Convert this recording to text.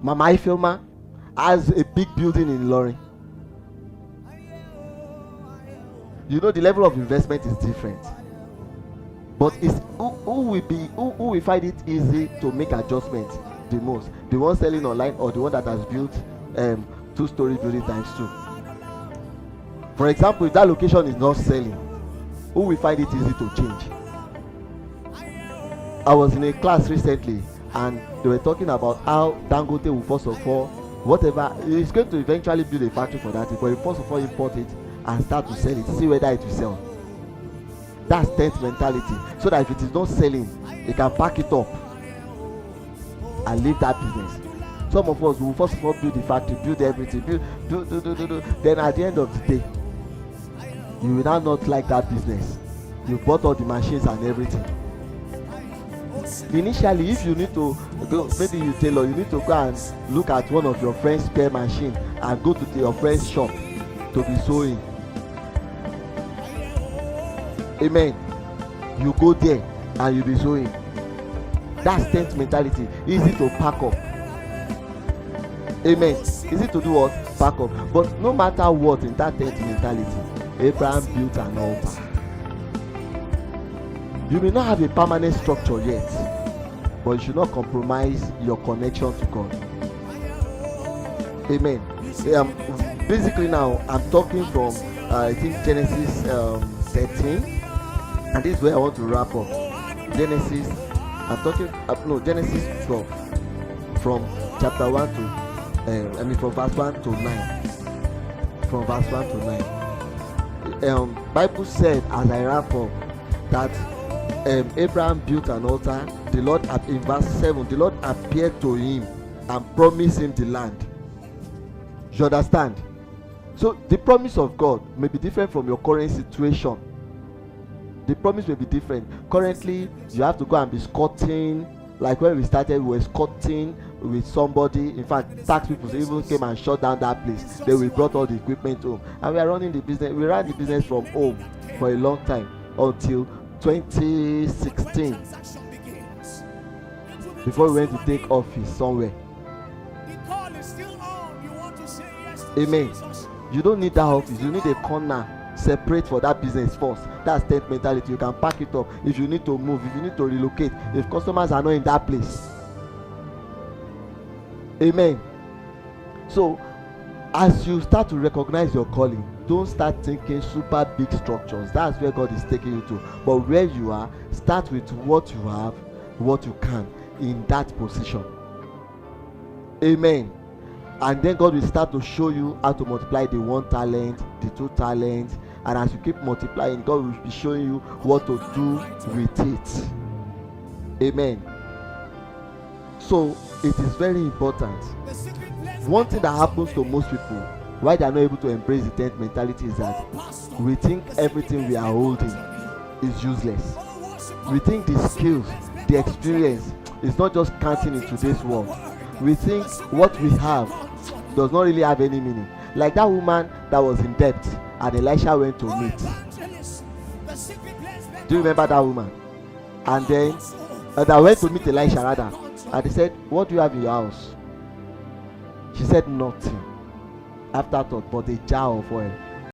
Mama Ifeoma has a big building in Ilorin. You know the level of investment is different. But it's who will find it easy to make adjustments the most? The one selling online or the one that has built 2-story building times 2? For example, if that location is not selling, who will find it easy to change? I was in a class recently and they were talking about how Dangote will first of all, whatever, he's going to eventually build a factory for that, but he first of all import it and start to sell it, see whether it will sell. That's tent mentality, so that if it is not selling, he can pack it up and leave that business. Some of us will first of all build the factory, build everything, do. Then at the end of the day, you will now not like that business. You bought all the machines and everything. Initially, if you need to go, maybe you tailor, you need to go and look at one of your friend's spare machine and go to your friend's shop to be sewing. Amen. You go there and you be sewing. That's tent mentality. Easy to pack up. Amen. Easy to do what? Pack up. But no matter what, in that tent mentality, Abraham built an altar. You may not have a permanent structure yet, but you should not compromise your connection to God. Amen. Basically now I'm talking from I think Genesis 13, and this is where I want to wrap up. Genesis 12, from chapter 1 to from verse 1 to 9. From verse 1 to 9. Bible said, as I wrap up, that Abraham built an altar. The Lord, in verse 7, the Lord appeared to him and promised him the land. You understand? So the promise of God may be different from your current situation. The promise may be different. Currently, you have to go and be squatting. Like when we started, we were squatting with somebody. In fact, tax people even came and shut down that place. Then we brought all the equipment home, and we are running the business. We ran the business from home for a long time until 2016, before we went to take office somewhere. Amen. You don't need that office. You need a corner separate for that business first. That's tent mentality. You can pack it up if you need to move, if you need to relocate, if customers are not in that place. Amen. So as you start to recognize your calling, don't start thinking super big structures. That's where God is taking you to. But where you are, start with what you have, what you can in that position. Amen. And then God will start to show you how to multiply the 1 talent, the 2 talents, and as you keep multiplying, God will be showing you what to do with it. Amen. So it is very important. One thing that happens to most people, why they are not able to embrace the tent mentality, is that we think everything we are holding is useless. We think the skills, the experience is not just counting in today's world. We think what we have does not really have any meaning. Like that woman that was in debt and Elisha went to meet. Do you remember that woman? And then that went to meet Elisha rather, and he said, "What do you have in your house?" She said, "Nothing." After thought, but a jar of oil.